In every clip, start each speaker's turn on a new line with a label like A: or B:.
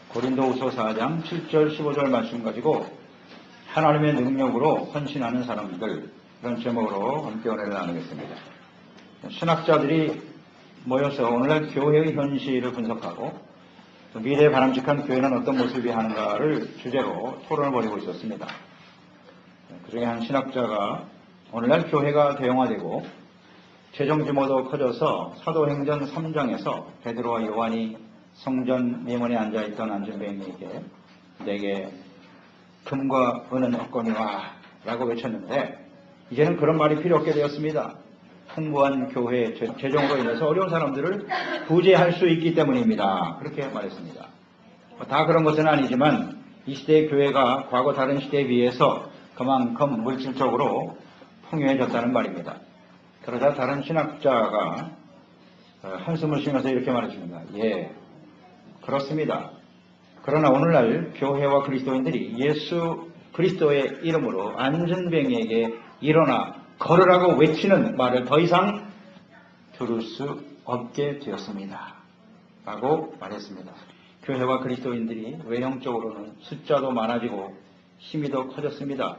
A: 고린도후서 4장 7절 15절 말씀 가지고 하나님의 능력으로 헌신하는 사람들, 이런 제목으로 함께 은혜를 나누겠습니다. 신학자들이 모여서 오늘날 교회의 현실을 분석하고 미래에 바람직한 교회는 어떤 모습이 하는가를 주제로 토론을 벌이고 있었습니다. 그중에 한 신학자가 오늘날 교회가 대형화되고 재정 규모도 커져서 사도행전 3장에서 베드로와 요한이 성전 미문에 앉아있던 안전뱅이에게 내게 금과 은은 얻거니와 라고 외쳤는데, 이제는 그런 말이 필요 없게 되었습니다. 풍부한 교회 재정으로 인해서 어려운 사람들을 구제할 수 있기 때문입니다. 그렇게 말했습니다. 다 그런 것은 아니지만 이 시대의 교회가 과거 다른 시대에 비해서 그만큼 물질적으로 풍요해졌다는 말입니다. 그러자 다른 신학자가 한숨을 쉬면서 이렇게 말했습니다. 예, 그렇습니다. 그러나 오늘날 교회와 그리스도인들이 예수 그리스도의 이름으로 안전뱅이에게 일어나 걸으라고 외치는 말을 더 이상 들을 수 없게 되었습니다. 라고 말했습니다. 교회와 그리스도인들이 외형적으로는 숫자도 많아지고 힘이 더 커졌습니다.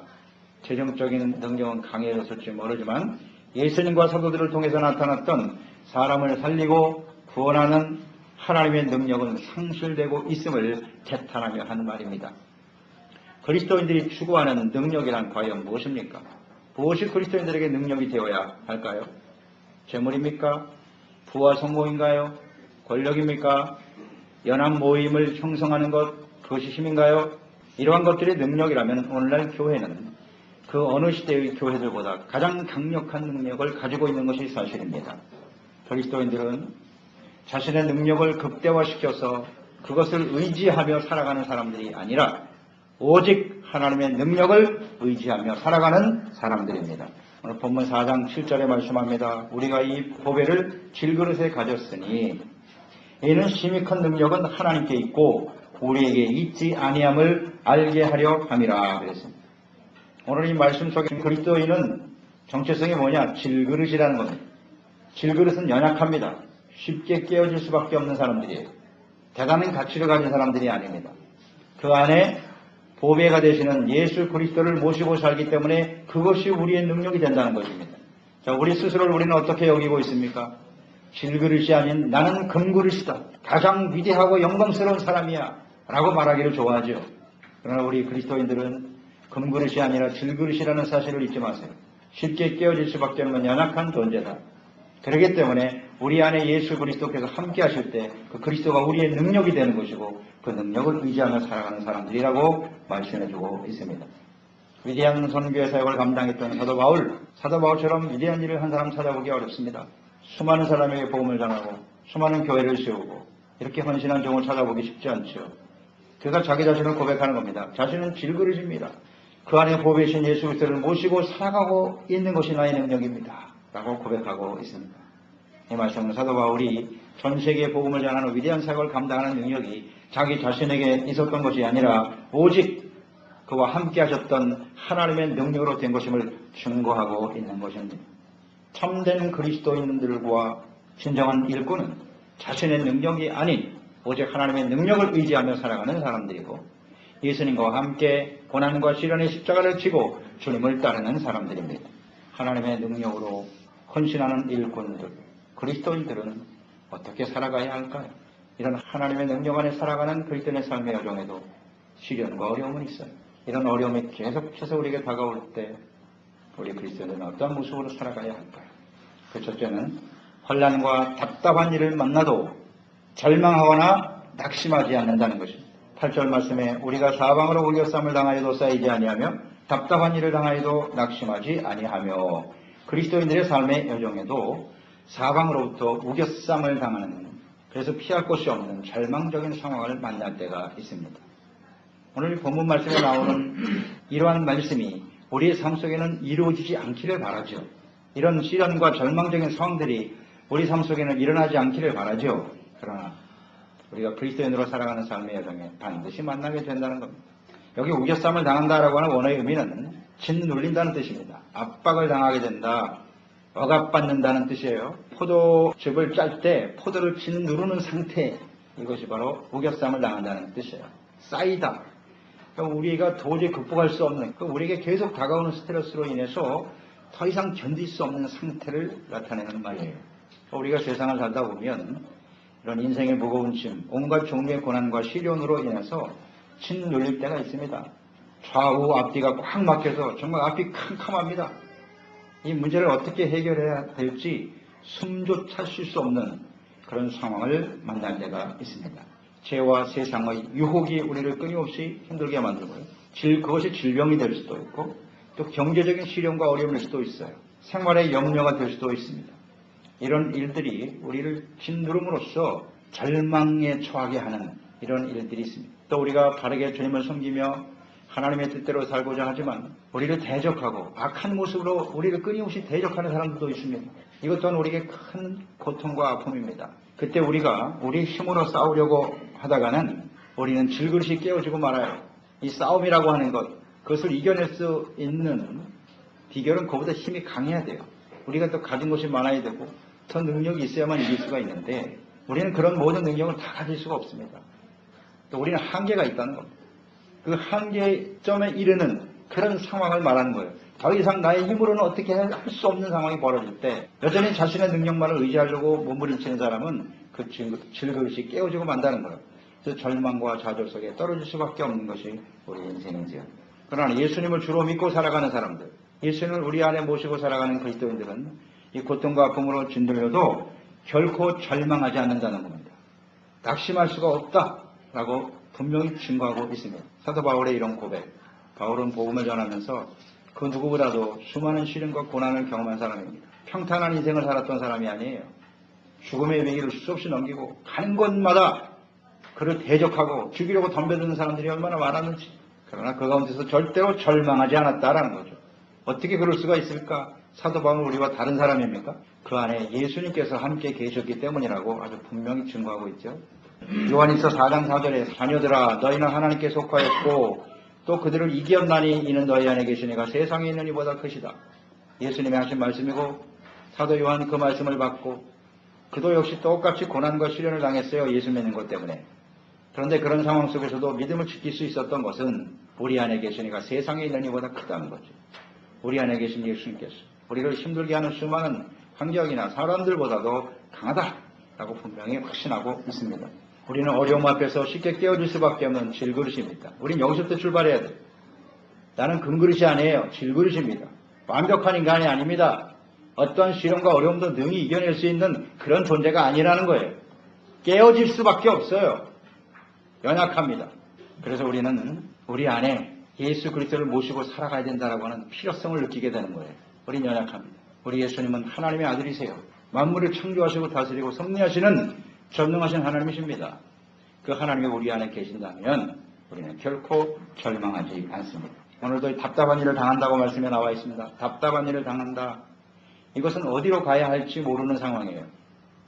A: 재정적인 능력은 강해졌을지 모르지만 예수님과 사도들을 통해서 나타났던 사람을 살리고 구원하는 하나님의 능력은 상실되고 있음을 개탄하며 하는 말입니다. 그리스도인들이 추구하는 능력이란 과연 무엇입니까? 무엇이 그리스도인들에게 능력이 되어야 할까요? 재물입니까? 부와 성공인가요? 권력입니까? 연합 모임을 형성하는 것, 그것이 힘인가요? 이러한 것들이 능력이라면 오늘날 교회는 그 어느 시대의 교회들보다 가장 강력한 능력을 가지고 있는 것이 사실입니다. 그리스도인들은 자신의 능력을 극대화시켜서 그것을 의지하며 살아가는 사람들이 아니라 오직 하나님의 능력을 의지하며 살아가는 사람들입니다. 오늘 본문 4장 7절에 말씀합니다. 우리가 이 보배를 질그릇에 가졌으니 이는 심히 큰 능력은 하나님께 있고 우리에게 있지 아니함을 알게 하려 함이라 그랬습니다. 오늘 이 말씀 속에 그리스도인은 정체성이 뭐냐? 질그릇이라는 겁니다. 질그릇은 연약합니다. 쉽게 깨어질 수밖에 없는 사람들이에요. 대단한 가치를 가진 사람들이 아닙니다. 그 안에 보배가 되시는 예수 그리스도를 모시고 살기 때문에 그것이 우리의 능력이 된다는 것입니다. 자, 우리 스스로를 우리는 어떻게 여기고 있습니까? 질그릇이 아닌 나는 금그릇이다. 가장 위대하고 영광스러운 사람이야. 라고 말하기를 좋아하죠. 그러나 우리 그리스도인들은 금그릇이 아니라 질그릇이라는 사실을 잊지 마세요. 쉽게 깨어질 수밖에 없는 연약한 존재다. 그렇기 때문에 우리 안에 예수 그리스도께서 함께 하실 때 그 그리스도가 우리의 능력이 되는 것이고 그 능력을 의지하며 살아가는 사람들이라고 말씀해주고 있습니다. 위대한 선교의 사역을 감당했던 사도 바울처럼 위대한 일을 한 사람 찾아보기 어렵습니다. 수많은 사람에게 복음을 전하고 수많은 교회를 세우고 이렇게 헌신한 종을 찾아보기 쉽지 않죠. 그가 자기 자신을 고백하는 겁니다. 자신은 질그릇입니다. 그 안에 보배신 예수 그리스도를 모시고 살아가고 있는 것이 나의 능력입니다. 라고 고백하고 있습니다. 이 말씀은 사도 바울이 전 세계에 복음을 전하는 위대한 사역을 감당하는 능력이 자기 자신에게 있었던 것이 아니라 오직 그와 함께 하셨던 하나님의 능력으로 된 것임을 증거하고 있는 것입니다. 참된 그리스도인들과 진정한 일꾼은 자신의 능력이 아닌 오직 하나님의 능력을 의지하며 살아가는 사람들이고 예수님과 함께 고난과 시련의 십자가를 지고 주님을 따르는 사람들입니다. 하나님의 능력으로 헌신하는 일꾼들, 그리스도인들은 어떻게 살아가야 할까요? 이런 하나님의 능력 안에 살아가는 그리스도인의 삶의 여정에도 시련과 어려움은 있어요. 이런 어려움이 계속해서 우리에게 다가올 때 우리 그리스도인들은 어떤 모습으로 살아가야 할까요? 그 첫째는 혼란과 답답한 일을 만나도 절망하거나 낙심하지 않는다는 것입니다. 8절 말씀에 우리가 사방으로 우겨쌈을 당하여도 쌓이지 아니하며 답답한 일을 당하여도 낙심하지 아니하며, 그리스도인들의 삶의 여정에도 사방으로부터 우겨쌈을 당하는, 그래서 피할 곳이 없는 절망적인 상황을 만날 때가 있습니다. 오늘 본문 말씀에 나오는 이러한 말씀이 우리의 삶 속에는 이루어지지 않기를 바라죠. 이런 시련과 절망적인 상황들이 우리 삶 속에는 일어나지 않기를 바라죠. 그러나 우리가 그리스도인으로 살아가는 삶의 여정에 반드시 만나게 된다는 겁니다. 여기 우겨쌈을 당한다라고 하는 원어의 의미는 짓눌린다는 뜻입니다. 압박을 당하게 된다, 억압받는다는 뜻이에요. 포도즙을 짤 때 포도를 짓누르는 상태에 이것이 바로 우겨쌈을 당한다는 뜻이에요. 쌓이다. 그러니까 우리가 도저히 극복할 수 없는, 우리에게 계속 다가오는 스트레스로 인해서 더 이상 견딜 수 없는 상태를 나타내는 말이에요. 우리가 세상을 살다 보면 이런 인생의 무거운 짐, 온갖 종류의 고난과 시련으로 인해서 짓눌릴 때가 있습니다. 좌우 앞뒤가 꽉 막혀서 정말 앞이 캄캄합니다. 이 문제를 어떻게 해결해야 될지 숨조차 쉴 수 없는 그런 상황을 만날 때가 있습니다. 죄와 세상의 유혹이 우리를 끊임없이 힘들게 만들고요. 그것이 질병이 될 수도 있고 또 경제적인 시련과 어려움일 수도 있어요. 생활의 염려가 될 수도 있습니다. 이런 일들이 우리를 짓누름으로써 절망에 처하게 하는 이런 일들이 있습니다. 또 우리가 바르게 주님을 섬기며 하나님의 뜻대로 살고자 하지만 우리를 대적하고 악한 모습으로 우리를 끊임없이 대적하는 사람들도 있습니다. 이것 또한 우리에게 큰 고통과 아픔입니다. 그때 우리가 우리 힘으로 싸우려고 하다가는 우리는 질그릇이 깨어지고 말아요. 이 싸움이라고 하는 그것을 이겨낼 수 있는 비결은 그보다 힘이 강해야 돼요. 우리가 또 가진 것이 많아야 되고 더 능력이 있어야만 이길 수가 있는데 우리는 그런 모든 능력을 다 가질 수가 없습니다. 또 우리는 한계가 있다는 겁니다. 그 한계점에 이르는 그런 상황을 말하는 거예요. 더 이상 나의 힘으로는 어떻게 할 수 없는 상황이 벌어질 때 여전히 자신의 능력만을 의지하려고 몸부림치는 사람은 그 질그릇이 깨어지고 만다는 거예요. 그래서 절망과 좌절 속에 떨어질 수밖에 없는 것이 우리 인생이지요. 그러나 예수님을 주로 믿고 살아가는 사람들, 예수님을 우리 안에 모시고 살아가는 그리스도인들은 이 고통과 아픔으로 짓눌려도 결코 절망하지 않는다는 겁니다. 낙심할 수가 없다라고 분명히 증거하고 있습니다. 사도 바울의 이런 고백, 바울은 복음을 전하면서 그 누구보다도 수많은 시련과 고난을 경험한 사람입니다. 평탄한 인생을 살았던 사람이 아니에요. 죽음의 위기를 수없이 넘기고 가는 곳마다 그를 대적하고 죽이려고 덤벼드는 사람들이 얼마나 많았는지. 그러나 그 가운데서 절대로 절망하지 않았다라는 거죠. 어떻게 그럴 수가 있을까? 사도 바울은 우리와 다른 사람입니까? 그 안에 예수님께서 함께 계셨기 때문이라고 아주 분명히 증거하고 있죠. 요한일서 4장 4절에 자녀들아 너희는 하나님께 속하였고 또 그들을 이겼나니 이는 너희 안에 계신 이가 세상에 있는 이보다 크시다. 예수님이 하신 말씀이고 사도 요한 그 말씀을 받고 그도 역시 똑같이 고난과 시련을 당했어요. 예수 믿는 것 때문에. 그런데 그런 상황 속에서도 믿음을 지킬 수 있었던 것은 우리 안에 계신 이가 세상에 있는 이보다 크다는 거죠. 우리 안에 계신 예수님께서 우리를 힘들게 하는 수많은 환경이나 사람들보다도 강하다라고 분명히 확신하고 있습니다. 우리는 어려움 앞에서 쉽게 깨어질 수밖에 없는 질그릇입니다. 우리는 여기서부터 출발해야 돼요. 나는 금그릇이 아니에요. 질그릇입니다. 완벽한 인간이 아닙니다. 어떤 시련과 어려움도 능히 이겨낼 수 있는 그런 존재가 아니라는 거예요. 깨어질 수밖에 없어요. 연약합니다. 그래서 우리는 우리 안에 예수 그리스도를 모시고 살아가야 된다라고 하는 필요성을 느끼게 되는 거예요. 우린 연약합니다. 우리 예수님은 하나님의 아들이세요. 만물을 창조하시고 다스리고 섭리하시는 전능하신 하나님이십니다. 그 하나님이 우리 안에 계신다면 우리는 결코 절망하지 않습니다. 오늘도 답답한 일을 당한다고 말씀에 나와 있습니다. 답답한 일을 당한다. 이것은 어디로 가야 할지 모르는 상황이에요.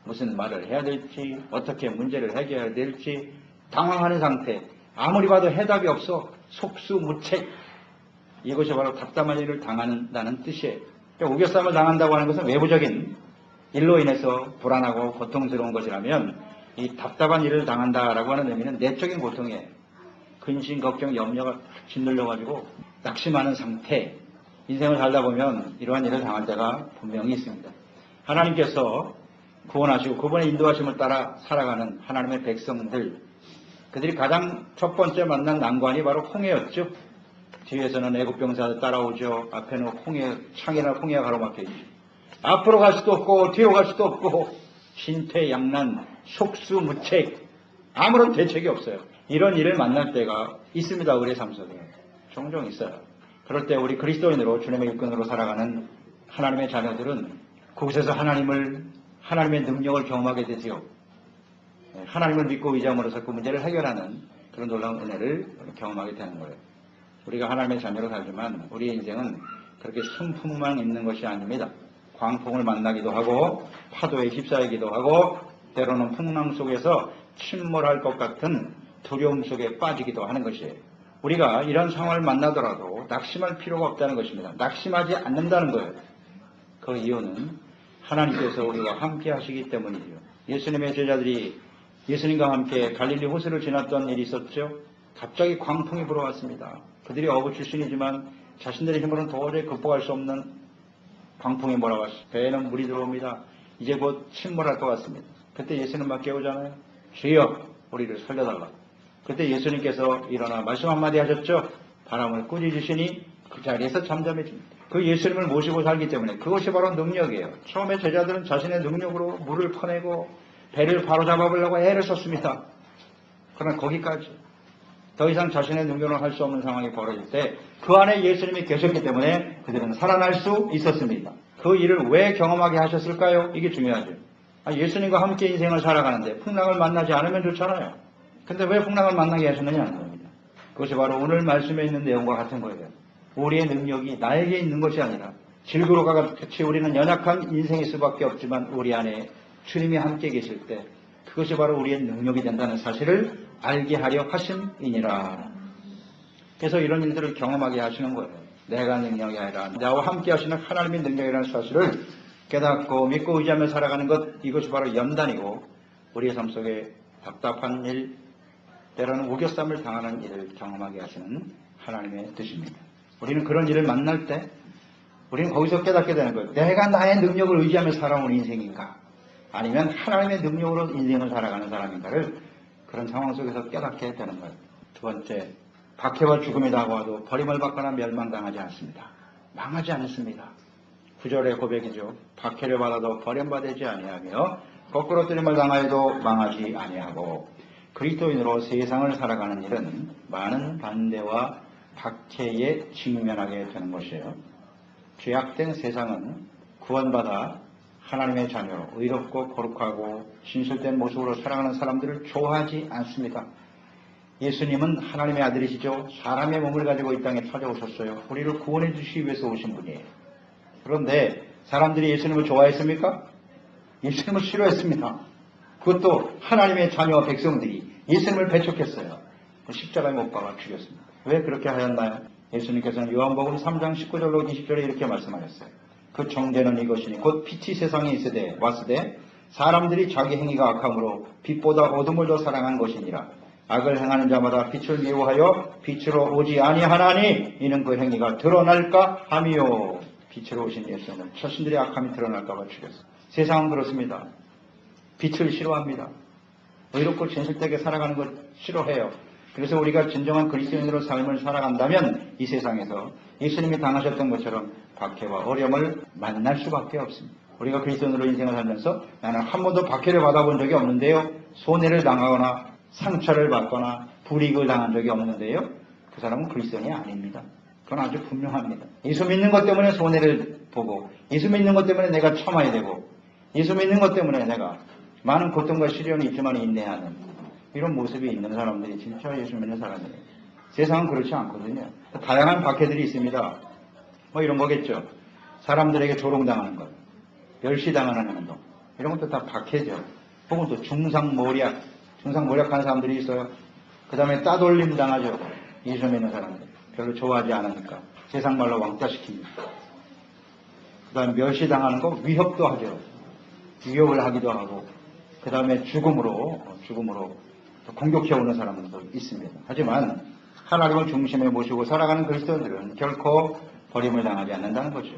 A: 무슨 말을 해야 될지, 어떻게 문제를 해결해야 될지 당황하는 상태. 아무리 봐도 해답이 없어 속수무책. 이것이 바로 답답한 일을 당한다는 뜻이에요. 그러니까 우겨쌈을 당한다고 하는 것은 외부적인 일로 인해서 불안하고 고통스러운 것이라면 이 답답한 일을 당한다라고 하는 의미는 내적인 고통이에요. 근심, 걱정, 염려가 짓눌려가지고 낙심하는 상태. 인생을 살다 보면 이러한 일을 당할 때가 분명히 있습니다. 하나님께서 구원하시고 그분의 인도하심을 따라 살아가는 하나님의 백성들, 그들이 가장 첫 번째 만난 난관이 바로 홍해였죠. 뒤에서는 애굽 병사들 따라오죠. 앞에는 창이나 홍해가 가로막혀 있죠. 앞으로 갈 수도 없고 뒤로 갈 수도 없고 신퇴양난, 속수무책, 아무런 대책이 없어요. 이런 일을 만날 때가 있습니다. 우리의 삶 속에 종종 있어요. 그럴 때 우리 그리스도인으로 주님의 육근으로 살아가는 하나님의 자녀들은 그곳에서 하나님의 능력을 경험하게 되지요. 하나님을 믿고 의지함으로써 그 문제를 해결하는 그런 놀라운 은혜를 경험하게 되는 거예요. 우리가 하나님의 자녀로 살지만 우리의 인생은 그렇게 순풍만 있는 것이 아닙니다. 광풍을 만나기도 하고 파도에 휩싸이기도 하고 때로는 풍랑 속에서 침몰할 것 같은 두려움 속에 빠지기도 하는 것이에요. 우리가 이런 상황을 만나더라도 낙심할 필요가 없다는 것입니다. 낙심하지 않는다는 거예요. 그 이유는 하나님께서 우리와 함께 하시기 때문이죠. 예수님의 제자들이 예수님과 함께 갈릴리 호수를 지났던 일이 있었죠. 갑자기 광풍이 불어왔습니다. 그들이 어부 출신이지만 자신들의 힘으로는 도저히 극복할 수 없는 광풍이 몰아왔어요. 배에는 물이 들어옵니다. 이제 곧 침몰할 것 같습니다. 그때 예수님 막 깨우잖아요. 주여 우리를 살려달라. 그때 예수님께서 일어나 말씀 한마디 하셨죠. 바람을 꾸짖으시니 그 자리에서 잠잠해집니다. 그 예수님을 모시고 살기 때문에 그것이 바로 능력이에요. 처음에 제자들은 자신의 능력으로 물을 퍼내고 배를 바로잡아보려고 애를 썼습니다. 그러나 거기까지 더 이상 자신의 능력으로 할 수 없는 상황이 벌어질 때 그 안에 예수님이 계셨기 때문에 그들은 살아날 수 있었습니다. 그 일을 왜 경험하게 하셨을까요? 이게 중요하죠. 예수님과 함께 인생을 살아가는데 풍랑을 만나지 않으면 좋잖아요. 근데 왜 풍랑을 만나게 하셨느냐 하는 겁니다. 그것이 바로 오늘 말씀에 있는 내용과 같은 거예요. 우리의 능력이 나에게 있는 것이 아니라 질그로가 같이 우리는 연약한 인생일 수밖에 없지만 우리 안에 주님이 함께 계실 때 그것이 바로 우리의 능력이 된다는 사실을 알게 하려 하심이니라. 그래서 이런 일들을 경험하게 하시는 거예요. 내가 능력이 아니라 나와 함께 하시는 하나님의 능력이라는 사실을 깨닫고 믿고 의지하며 살아가는 것, 이것이 바로 연단이고 우리의 삶 속에 답답한 일, 때로는 우겨쌈을 당하는 일을 경험하게 하시는 하나님의 뜻입니다. 우리는 그런 일을 만날 때 우리는 거기서 깨닫게 되는 거예요. 내가 나의 능력을 의지하며 살아온 인생인가? 아니면 하나님의 능력으로 인생을 살아가는 사람인가를 그런 상황 속에서 깨닫게 되는 거예요. 두 번째, 박해와 죽음이 다가와도 버림을 받거나 멸망당하지 않습니다. 망하지 않습니다. 9절의 고백이죠. 박해를 받아도 버림받지 아니하며 거꾸로 뜨림을 당하여도 망하지 아니하고 그리스도인으로 세상을 살아가는 일은 많은 반대와 박해에 직면하게 되는 것이에요. 죄악된 세상은 구원받아 하나님의 자녀로 의롭고 거룩하고 진실된 모습으로 살아가는 사람들을 좋아하지 않습니다. 예수님은 하나님의 아들이시죠. 사람의 몸을 가지고 이 땅에 찾아오셨어요. 우리를 구원해 주시기 위해서 오신 분이에요. 그런데 사람들이 예수님을 좋아했습니까? 예수님을 싫어했습니다. 그것도 하나님의 자녀와 백성들이 예수님을 배척했어요. 십자가에 못 박아 죽였습니다. 왜 그렇게 하였나요? 예수님께서는 요한복음 3장 19절로 20절에 이렇게 말씀하셨어요. 그 정죄는 이것이니 곧 빛이 세상에 왔으되 사람들이 자기 행위가 악함으로 빛보다 어둠을 더 사랑한 것이니라. 악을 행하는 자마다 빛을 미워하여 빛으로 오지 아니하나니 이는 그 행위가 드러날까 함이요. 빛으로 오신 예수는 자신들의 악함이 드러날까 봐 죽였어요. 세상은 그렇습니다. 빛을 싫어합니다. 의롭고 진실되게 살아가는 것 싫어해요. 그래서 우리가 진정한 그리스도인으로 삶을 살아간다면 이 세상에서 예수님이 당하셨던 것처럼 박해와 어려움을 만날 수밖에 없습니다. 우리가 그리스도인으로 인생을 살면서 나는 한 번도 박해를 받아본 적이 없는데요. 손해를 당하거나 상처를 받거나 불이익을 당한 적이 없는데요. 그 사람은 그리스도인이 아닙니다. 그건 아주 분명합니다. 예수 믿는 것 때문에 손해를 보고 예수 믿는 것 때문에 내가 참아야 되고 예수 믿는 것 때문에 내가 많은 고통과 시련이 있지만 인내하는 이런 모습이 있는 사람들이 진짜 예수 믿는 사람이에요. 세상은 그렇지 않거든요. 다양한 박해들이 있습니다. 뭐 이런 거겠죠. 사람들에게 조롱당하는 것, 멸시당하는 행동 이런 것도 다 박해죠. 혹은 또 중상모략하는 사람들이 있어요. 그 다음에 따돌림 당하죠. 예수 믿는 사람들 별로 좋아하지 않으니까 세상 말로 왕따시킵니다. 그 다음에 멸시당하는 거 위협도 하죠. 위협을 하기도 하고 그 다음에 죽음으로 공격해오는 사람들도 있습니다. 하지만 하나님을 중심에 모시고 살아가는 그리스도인들은 결코 버림을 당하지 않는다는 거죠.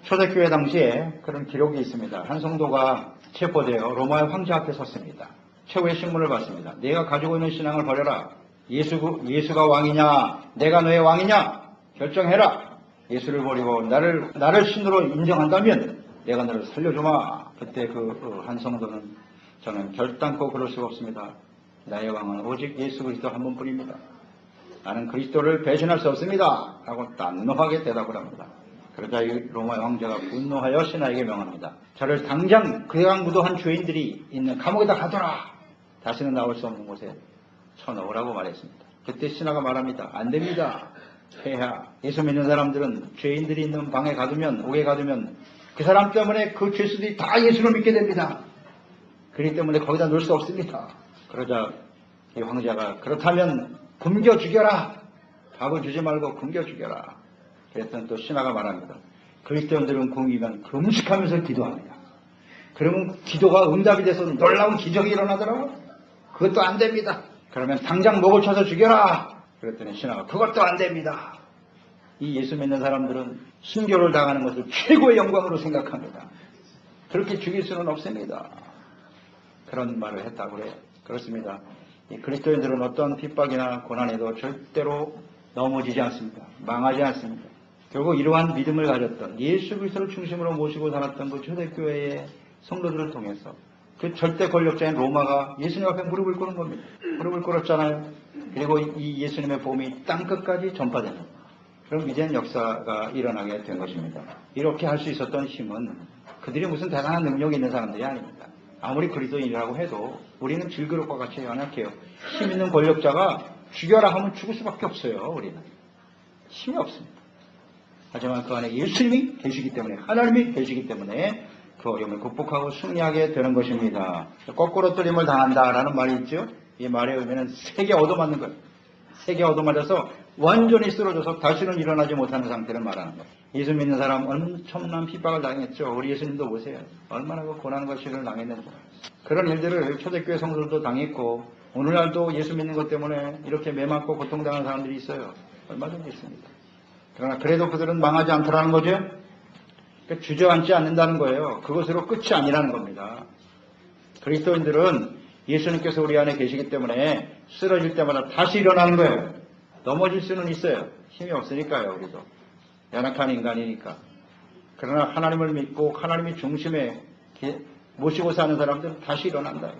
A: 초대교회 당시에 그런 기록이 있습니다. 한 성도가 체포되어 로마의 황제 앞에 섰습니다. 최후의 신문을 받습니다. 내가 가지고 있는 신앙을 버려라. 예수가 왕이냐 내가 너의 왕이냐 결정해라. 예수를 버리고 나를 신으로 인정한다면 내가 너를 살려주마. 그때 그 한 성도는 저는 결단코 그럴 수가 없습니다. 나의 왕은 오직 예수 그리스도 한 분뿐입니다. 나는 그리스도를 배신할 수 없습니다. 라고 단호하게 대답을 합니다. 그러자 이 로마 황제가 분노하여 신하에게 명합니다. 저를 당장 그냥 무도한 죄인들이 있는 감옥에다 가둬라. 다시는 나올 수 없는 곳에 쳐넣으라고 말했습니다. 그때 신하가 말합니다. 안 됩니다. 폐하. 예수 믿는 사람들은 죄인들이 있는 방에 가두면 옥에 가두면 그 사람 때문에 그 죄수들이 다 예수를 믿게 됩니다. 그렇기 때문에 거기다 놓을 수 없습니다. 그러자 이 황제가 그렇다면 굶겨 죽여라. 밥을 주지 말고 굶겨 죽여라. 그랬더니 또 신하가 말합니다. 그리스도인들은 굶기면 금식하면서 기도합니다. 그러면 기도가 응답이 돼서 놀라운 기적이 일어나더라고요. 그것도 안 됩니다. 그러면 당장 목을 쳐서 죽여라. 그랬더니 신하가 그것도 안 됩니다. 이 예수 믿는 사람들은 순교를 당하는 것을 최고의 영광으로 생각합니다. 그렇게 죽일 수는 없습니다. 그런 말을 했다고 그래요. 그렇습니다. 이 그리스도인들은 어떤 핍박이나 고난에도 절대로 넘어지지 않습니다. 망하지 않습니다. 결국 이러한 믿음을 가졌던 예수 그리스도를 중심으로 모시고 살았던 그 초대교회의 성도들을 통해서 그 절대 권력자인 로마가 예수님 앞에 무릎을 꿇은 겁니다. 무릎을 꿇었잖아요. 그리고 이 예수님의 복음이 땅끝까지 전파되는 그런 위대한 역사가 일어나게 된 것입니다. 이렇게 할 수 있었던 힘은 그들이 무슨 대단한 능력이 있는 사람들이 아닙니다. 아무리 그리스도인이라고 해도 우리는 질그릇과 같이 연약해요. 힘 있는 권력자가 죽여라 하면 죽을 수밖에 없어요. 우리는 힘이 없습니다. 하지만 그 안에 예수님이 계시기 때문에, 하나님이 계시기 때문에 그 어려움을 극복하고 승리하게 되는 것입니다. 거꾸로 뜨림을 당한다라는 말이 있죠. 이 말의 의미는 세게 얻어맞는 거예요. 세게 얻어맞아서 완전히 쓰러져서 다시는 일어나지 못하는 상태를 말하는 거예요. 예수 믿는 사람 엄청난 핍박을 당했죠. 우리 예수님도 보세요. 얼마나 그 고난과 시련을 당했는지. 그런 일들을 초대교회 성도들도 당했고 오늘날도 예수 믿는 것 때문에 이렇게 매맞고 고통당하는 사람들이 있어요. 얼마든지 있습니다. 그러나 그래도 그들은 망하지 않더라는 거죠. 그러니까 주저앉지 않는다는 거예요. 그것으로 끝이 아니라는 겁니다. 그리스도인들은 예수님께서 우리 안에 계시기 때문에 쓰러질 때마다 다시 일어나는 거예요. 넘어질 수는 있어요. 힘이 없으니까요. 우리도 연약한 인간이니까. 그러나 하나님을 믿고 하나님이 중심에 모시고 사는 사람들은 다시 일어난다.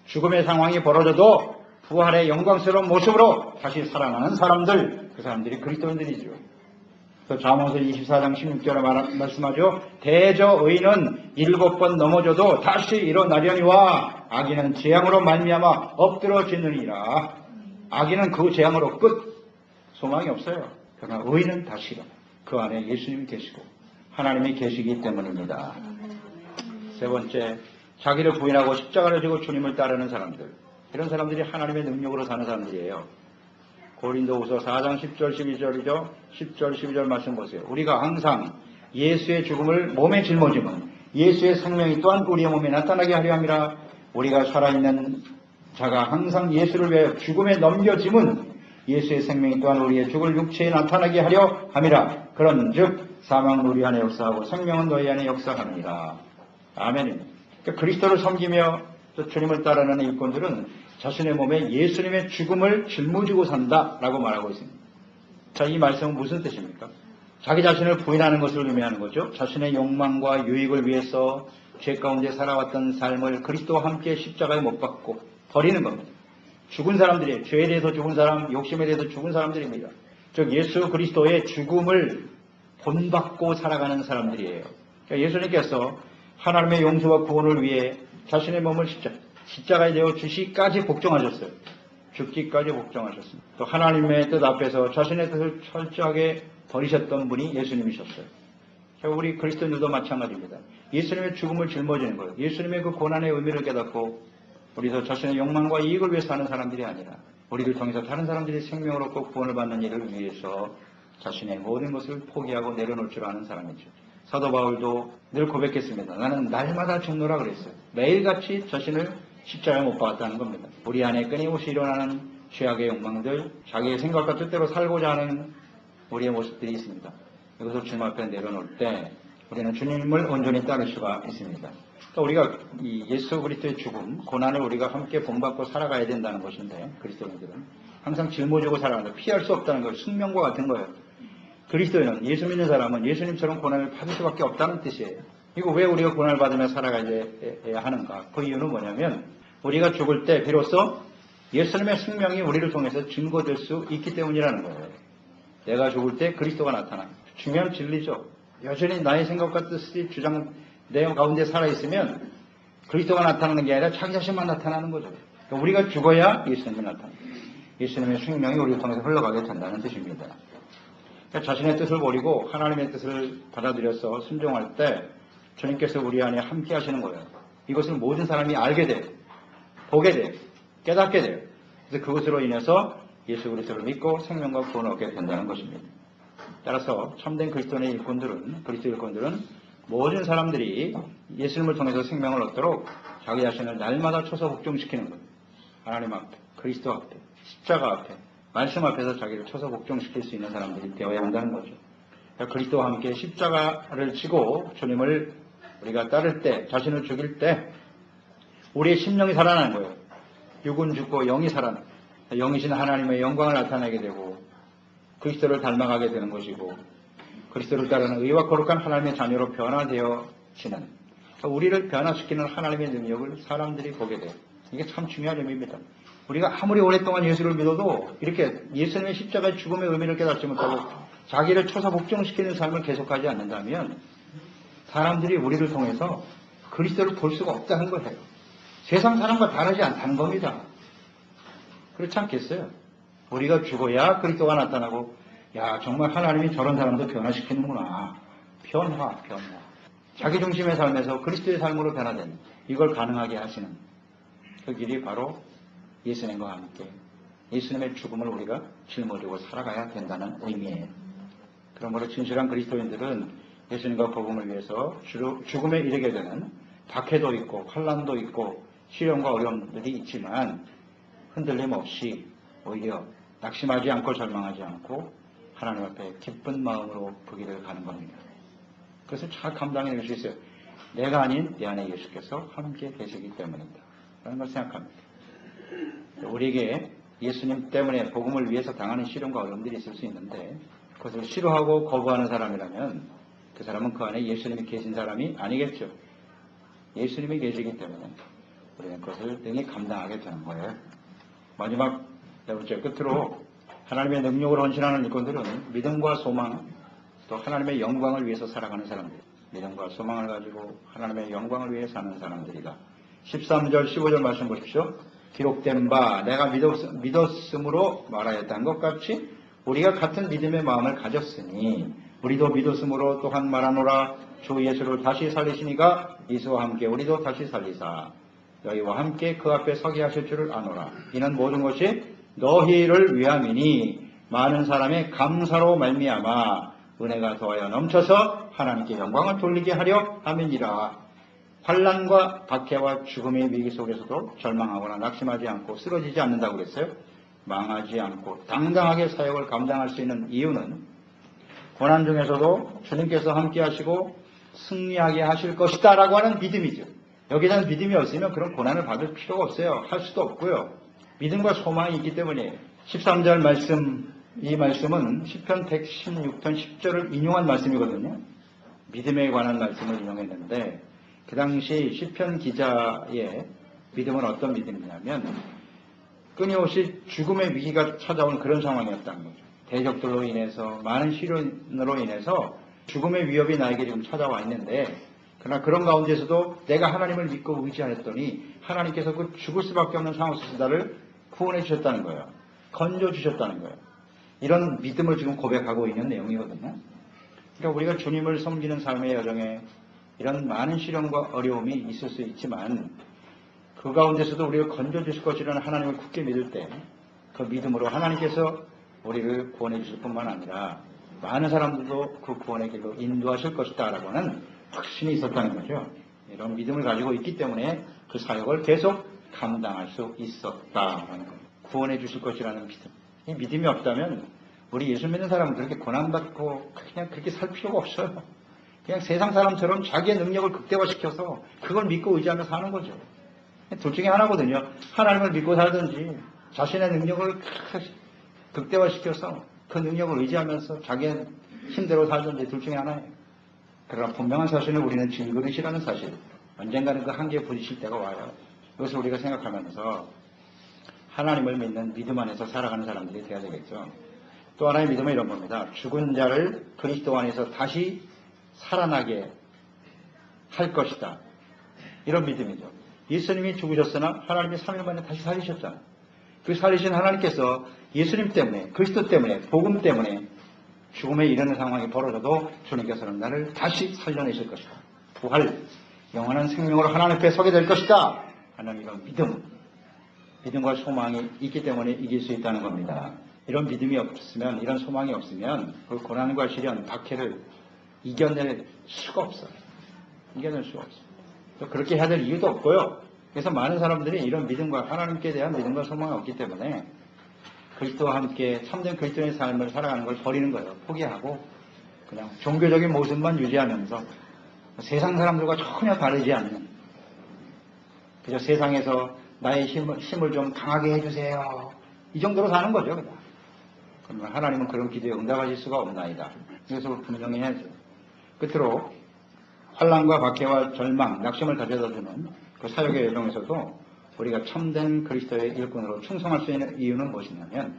A: 죽음의 상황이 벌어져도 부활의 영광스러운 모습으로 다시 살아나는 사람들, 그 사람들이 그리스도인들이죠. 그래서 잠언서 24장 16절에 말씀하죠. 대저 의인은 7번 넘어져도 다시 일어나려니와 악인은 재앙으로 말미암아 엎드러지느니라. 악인은 그 재앙으로 끝. 소망이 없어요. 그러나 의인은 다시 일어나. 그 안에 예수님이 계시고 하나님이 계시기 때문입니다. 세 번째, 자기를 부인하고 십자가를 지고 주님을 따르는 사람들. 이런 사람들이 하나님의 능력으로 사는 사람들이에요. 고린도후서 4장 10절 12절이죠. 10절 12절 말씀 보세요. 우리가 항상 예수의 죽음을 몸에 짊어지면 예수의 생명이 또한 우리의 몸에 나타나게 하려 함이라. 우리가 살아있는 자가 항상 예수를 위하여 죽음에 넘겨짐은 예수의 생명이 또한 우리의 죽을 육체에 나타나게 하려 함이라. 그런즉 사망은 우리 안에 역사하고 생명은 너희 안에 역사하느니라. 아멘입니다. 그러니까 그리스도를 섬기며 또 주님을 따르는 일꾼들은 자신의 몸에 예수님의 죽음을 짊어지고 산다라고 말하고 있습니다. 자, 이 말씀은 무슨 뜻입니까? 자기 자신을 부인하는 것을 의미하는 거죠. 자신의 욕망과 유익을 위해서 죄 가운데 살아왔던 삶을 그리스도와 함께 십자가에 못 박고 버리는 겁니다. 죽은 사람들이에요. 죄에 대해서 죽은 사람, 욕심에 대해서 죽은 사람들입니다. 즉 예수 그리스도의 죽음을 본받고 살아가는 사람들이에요. 그러니까 예수님께서 하나님의 용서와 구원을 위해 자신의 몸을 십자가에 내어 주시기까지 복종하셨어요. 죽기까지 복종하셨습니다. 또 하나님의 뜻 앞에서 자신의 뜻을 철저하게 버리셨던 분이 예수님이셨어요. 우리 그리스도인들도 마찬가지입니다. 예수님의 죽음을 짊어지는 거예요. 예수님의 그 고난의 의미를 깨닫고 우리도 자신의 욕망과 이익을 위해서 사는 사람들이 아니라 우리를 통해서 다른 사람들이 생명을 얻고 구원을 받는 일을 위해서 자신의 모든 것을 포기하고 내려놓을 줄 아는 사람이죠. 사도 바울도 늘 고백했습니다. 나는 날마다 죽노라 그랬어요. 매일같이 자신을 십자가에 못 박았다는 겁니다. 우리 안에 끊임없이 일어나는 죄악의 욕망들, 자기의 생각과 뜻대로 살고자 하는 우리의 모습들이 있습니다. 이것을 주님 앞에 내려놓을 때 우리는 주님을 온전히 따를 수가 있습니다. 또 우리가 이 예수 그리스도의 죽음, 고난을 우리가 함께 본받고 살아가야 된다는 것인데 그리스도인들은 항상 짊어지고 살아간다. 피할 수 없다는 것, 숙명과 같은 거예요. 그리스도인은, 예수 믿는 사람은 예수님처럼 고난을 받을 수밖에 없다는 뜻이에요. 이거 왜 우리가 고난을 받으며 살아가야 하는가? 그 이유는 뭐냐면 우리가 죽을 때 비로소 예수님의 생명이 우리를 통해서 증거될 수 있기 때문이라는 거예요. 내가 죽을 때 그리스도가 나타나. 중요한 진리죠. 여전히 나의 생각과 뜻이 주장 내용 가운데 살아있으면 그리스도가 나타나는 게 아니라 자기 자신만 나타나는 거죠. 그러니까 우리가 죽어야 예수님이 나타납니다. 예수님의 생명이 우리를 통해서 흘러가게 된다는 뜻입니다. 그러니까 자신의 뜻을 버리고 하나님의 뜻을 받아들여서 순종할 때 주님께서 우리 안에 함께 하시는 거예요. 이것을 모든 사람이 알게 돼요. 보게 돼요. 깨닫게 돼요. 그래서 그것으로 인해서 예수 그리스도를 믿고 생명과 구원을 얻게 된다는 것입니다. 따라서 참된 그리스도의 일꾼들은, 그리스도 일꾼들은 모든 사람들이 예수님을 통해서 생명을 얻도록 자기 자신을 날마다 쳐서 복종시키는 거예요. 하나님 앞에, 그리스도 앞에, 십자가 앞에, 말씀 앞에서 자기를 쳐서 복종시킬 수 있는 사람들이 되어야 한다는 거죠. 그리스도와 함께 십자가를 지고 주님을 우리가 따를 때, 자신을 죽일 때 우리의 심령이 살아나는 거예요. 육은 죽고 영이 살아나. 영이신 하나님의 영광을 나타내게 되고 그리스도를 닮아가게 되는 것이고 그리스도를 따르는 의와 거룩한 하나님의 자녀로 변화되어지는, 우리를 변화시키는 하나님의 능력을 사람들이 보게 돼요. 이게 참 중요한 의미입니다. 우리가 아무리 오랫동안 예수를 믿어도 이렇게 예수님의 십자가의 죽음의 의미를 깨닫지 못하고 자기를 쳐서 복종시키는 삶을 계속하지 않는다면 사람들이 우리를 통해서 그리스도를 볼 수가 없다는 거예요. 세상 사람과 다르지 않다는 겁니다. 그렇지 않겠어요? 우리가 죽어야 그리스도가 나타나고, 야, 정말 하나님이 저런 사람도 변화시키는구나. 변화. 자기 중심의 삶에서 그리스도의 삶으로 변화된, 이걸 가능하게 하시는 그 길이 바로 예수님과 함께 예수님의 죽음을 우리가 짊어지고 살아가야 된다는 의미예요. 그러므로 진실한 그리스도인들은 예수님과 복음을 위해서 죽음에 이르게 되는 박해도 있고 환난도 있고 시련과 어려움들이 있지만 흔들림 없이 오히려 낙심하지 않고 절망하지 않고 하나님 앞에 기쁜 마음으로 그 길을 가는 겁니다. 그것을 잘 감당해낼 수 있어요. 내가 아닌 내 안에 예수께서 함께 계시기 때문입니다. 라는 걸 생각합니다. 우리에게 예수님 때문에 복음을 위해서 당하는 시련과 어려움들이 있을 수 있는데 그것을 싫어하고 거부하는 사람이라면 그 사람은 그 안에 예수님이 계신 사람이 아니겠죠. 예수님이 계시기 때문에 우리는 그것을 능히 감당하게 되는 거예요. 마지막 네 번째 끝으로 하나님의 능력으로 헌신하는 일꾼들은 믿음과 소망, 또 하나님의 영광을 위해서 살아가는 사람들, 믿음과 소망을 가지고 하나님의 영광을 위해 사는 사람들이다. 13절 15절 말씀 보십시오. 기록된 바 내가 믿었으므로 말하였다는 것 같이 우리가 같은 믿음의 마음을 가졌으니 우리도 믿었으므로 또한 말하노라. 주 예수를 다시 살리시니가 이수와 함께 우리도 다시 살리사 너희와 함께 그 앞에 서게 하실 줄을 아노라. 이는 모든 것이 너희를 위함이니 많은 사람의 감사로 말미암아 은혜가 더하여 넘쳐서 하나님께 영광을 돌리게 하려 함이니라. 환난과 박해와 죽음의 위기 속에서도 절망하거나 낙심하지 않고 쓰러지지 않는다고 그랬어요. 망하지 않고 당당하게 사역을 감당할 수 있는 이유는 고난 중에서도 주님께서 함께 하시고 승리하게 하실 것이다 라고 하는 믿음이죠. 여기에 대한 믿음이 없으면 그런 고난을 받을 필요가 없어요. 할 수도 없고요. 믿음과 소망이 있기 때문에 13절 말씀, 이 말씀은 시편 116편 10절을 인용한 말씀이거든요. 믿음에 관한 말씀을 인용했는데 그 당시 시편 기자의 믿음은 어떤 믿음이냐면 끊임없이 죽음의 위기가 찾아오는 그런 상황이었다는 거죠. 대적들로 인해서 많은 시련으로 인해서 죽음의 위협이 나에게 지금 찾아와 있는데 그러나 그런 가운데서도 내가 하나님을 믿고 의지하였더니 하나님께서 그 죽을 수밖에 없는 상황 속에서 나를 구원해 주셨다는 거예요. 건져 주셨다는 거예요. 이런 믿음을 지금 고백하고 있는 내용이거든요. 그러니까 우리가 주님을 섬기는 삶의 여정에 이런 많은 시련과 어려움이 있을 수 있지만 그 가운데서도 우리를 건져 주실 것이라는 하나님을 굳게 믿을 때 그 믿음으로 하나님께서 우리를 구원해 주실 뿐만 아니라 많은 사람들도 그 구원의 길로 인도하실 것이다 라고는 확신이 있었다는 거죠. 이런 믿음을 가지고 있기 때문에 그 사역을 계속 감당할 수 있었다라는 거예요. 구원해 주실 것이라는 믿음. 이 믿음이 없다면 우리 예수 믿는 사람은 그렇게 고난받고 그냥 그렇게 살 필요가 없어요. 그냥 세상 사람처럼 자기의 능력을 극대화시켜서 그걸 믿고 의지하며 사는 거죠. 둘 중에 하나거든요. 하나님을 믿고 살든지 자신의 능력을 극대화시켜서 그 능력을 의지하면서 자기의 힘대로 살든지 둘 중에 하나예요. 그러나 분명한 사실은 우리는 질그릇이라는 사실, 언젠가는 그 한계에 부딪힐 때가 와요. 이것을 우리가 생각하면서 하나님을 믿는 믿음 안에서 살아가는 사람들이 되어야 되겠죠. 또 하나의 믿음은 이런 겁니다. 죽은 자를 그리스도 안에서 다시 살아나게 할 것이다. 이런 믿음이죠. 예수님이 죽으셨으나 하나님이 3일 만에 다시 살리셨잖아요. 그 살리신 하나님께서 예수님 때문에, 그리스도 때문에, 복음 때문에 죽음에 이르는 상황이 벌어져도 주님께서는 나를 다시 살려내실 것이다. 부활, 영원한 생명으로 하나님 앞에 서게 될 것이다. 하는 이런 믿음, 믿음과 소망이 있기 때문에 이길 수 있다는 겁니다. 이런 믿음이 없으면, 이런 소망이 없으면 그 고난과 시련, 박해를 이겨낼 수가 없어요. 이겨낼 수가 없어요. 그렇게 해야 될 이유도 없고요. 그래서 많은 사람들이 이런 믿음과 하나님께 대한 믿음과 소망이 없기 때문에 그리스도와 함께 참된 그리스도의 삶을 살아가는 걸 버리는 거예요. 포기하고 그냥 종교적인 모습만 유지하면서 세상 사람들과 전혀 다르지 않는, 그저 세상에서 나의 힘을 좀 강하게 해주세요, 이 정도로 사는 거죠. 그냥. 그러면 하나님은 그런 기도에 응답하실 수가 없나이다. 그래서 분명히 해야죠. 끝으로 환난과 박해와 절망, 낙심을 가져다주는 그 사역의 여정에서도 우리가 참된 그리스도의 일꾼으로 충성할 수 있는 이유는 무엇이냐면,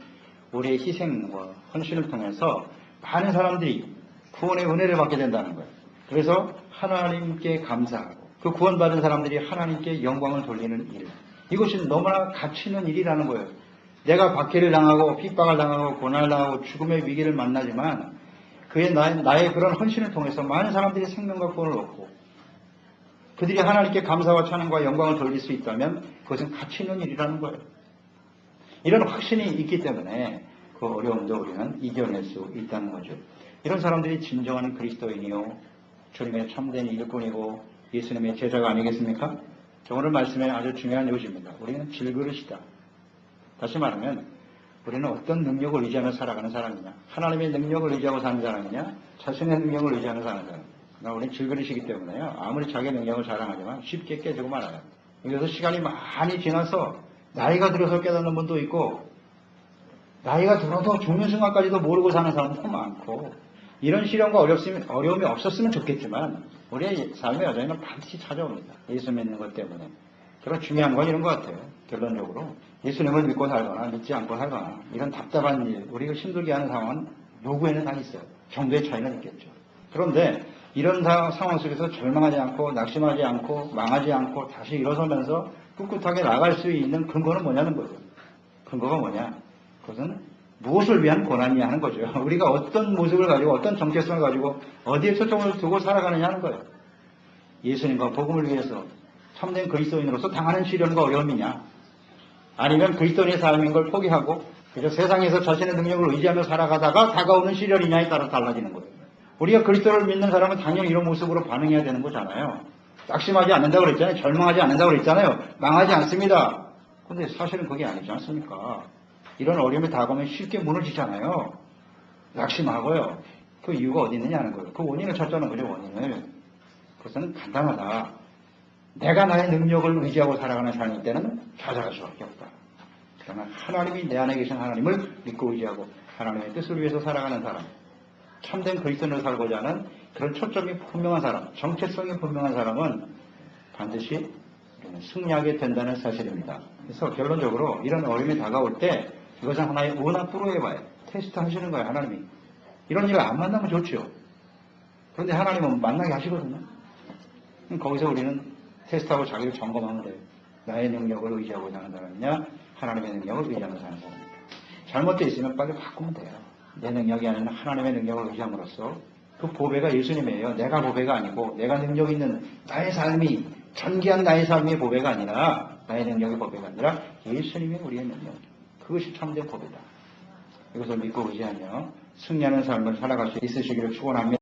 A: 우리의 희생과 헌신을 통해서 많은 사람들이 구원의 은혜를 받게 된다는 거예요. 그래서 하나님께 감사하고 그 구원받은 사람들이 하나님께 영광을 돌리는 일, 이것이 너무나 가치 있는 일이라는 거예요. 내가 박해를 당하고 핍박을 당하고 고난을 당하고 죽음의 위기를 만나지만 나의 그런 헌신을 통해서 많은 사람들이 생명과 구원을 얻고 그들이 하나님께 감사와 찬양과 영광을 돌릴 수 있다면 그것은 가치 있는 일이라는 거예요. 이런 확신이 있기 때문에 그 어려움도 우리는 이겨낼 수 있다는 거죠. 이런 사람들이 진정한 그리스도인이요, 주님의 참된 일꾼이고 예수님의 제자가 아니겠습니까? 오늘 말씀에 아주 중요한 요지입니다. 우리는 질그릇이다. 다시 말하면 우리는 어떤 능력을 의지하며 살아가는 사람이냐, 하나님의 능력을 의지하고 사는 사람이냐, 자신의 능력을 의지하며 사는 사람. 우리는 질그릇이기 때문에요, 아무리 자기의 능력을 자랑하지만 쉽게 깨지고 말아요. 그래서 시간이 많이 지나서 나이가 들어서 깨닫는 분도 있고, 나이가 들어서 죽는 순간까지도 모르고 사는 사람도 많고, 이런 시련과 어려움이 없었으면 좋겠지만 우리의 삶의 여정에는 반드시 찾아옵니다. 예수 믿는 것 때문에. 그런 중요한 건 이런 것 같아요. 결론적으로 예수님을 믿고 살거나 믿지 않고 살거나 이런 답답한 일, 우리가 힘들게 하는 상황은 누구에는 다 있어요. 정도의 차이는 있겠죠. 그런데 이런 상황 속에서 절망하지 않고 낙심하지 않고 망하지 않고 다시 일어서면서 꿋꿋하게 나갈 수 있는 근거는 뭐냐는 거죠. 근거가 뭐냐? 그것은 무엇을 위한 고난이냐 하는 거죠. 우리가 어떤 모습을 가지고 어떤 정체성을 가지고 어디에 초점을 두고 살아가느냐 하는 거예요. 예수님과 복음을 위해서 참된 그리스도인으로서 당하는 시련과 어려움이냐, 아니면 그리스도인의 삶인 걸 포기하고 그저 세상에서 자신의 능력을 의지하며 살아가다가 다가오는 시련이냐에 따라 달라지는 거예요. 우리가 그리스도를 믿는 사람은 당연히 이런 모습으로 반응해야 되는 거잖아요. 낙심하지 않는다고 그랬잖아요. 절망하지 않는다고 그랬잖아요. 망하지 않습니다. 근데 사실은 그게 아니지 않습니까? 이런 어려움이 다가오면 쉽게 무너지잖아요. 낙심하고요. 그 이유가 어디 있느냐는 거예요. 그 원인을 찾자는 거죠, 원인을. 그것은 간단하다. 내가 나의 능력을 의지하고 살아가는 삶일 때는 좌절할 수밖에 없다. 그러나 하나님이 내 안에 계신 하나님을 믿고 의지하고 하나님의 뜻을 위해서 살아가는 사람, 참된 그리스도인으로 살고자 하는 그런 초점이 분명한 사람, 정체성이 분명한 사람은 반드시 승리하게 된다는 사실입니다. 그래서 결론적으로 이런 어려움이 다가올 때 이것은 하나의 은하 프로에봐요. 테스트 하시는 거예요, 하나님이. 이런 일을 안 만나면 좋죠. 그런데 하나님은 만나게 하시거든요. 거기서 우리는 테스트하고 자기를 점검하면 돼요. 나의 능력을 의지하고 사는 사람이냐, 하나님의 능력을 의지하며 사는 사람이냐. 잘못되어 있으면 빨리 바꾸면 돼요. 내 능력이 아니라 하나님의 능력을 의지함으로써 그 보배가 예수님이에요. 내가 보배가 아니고 내가 능력 있는 나의 삶이, 전기한 나의 삶의 보배가 아니라, 나의 능력의 보배가 아니라 예수님의 우리의 능력. 그것이 참된 보배다. 이것을 믿고 의지하며 승리하는 삶을 살아갈 수 있으시기를 축원합니다.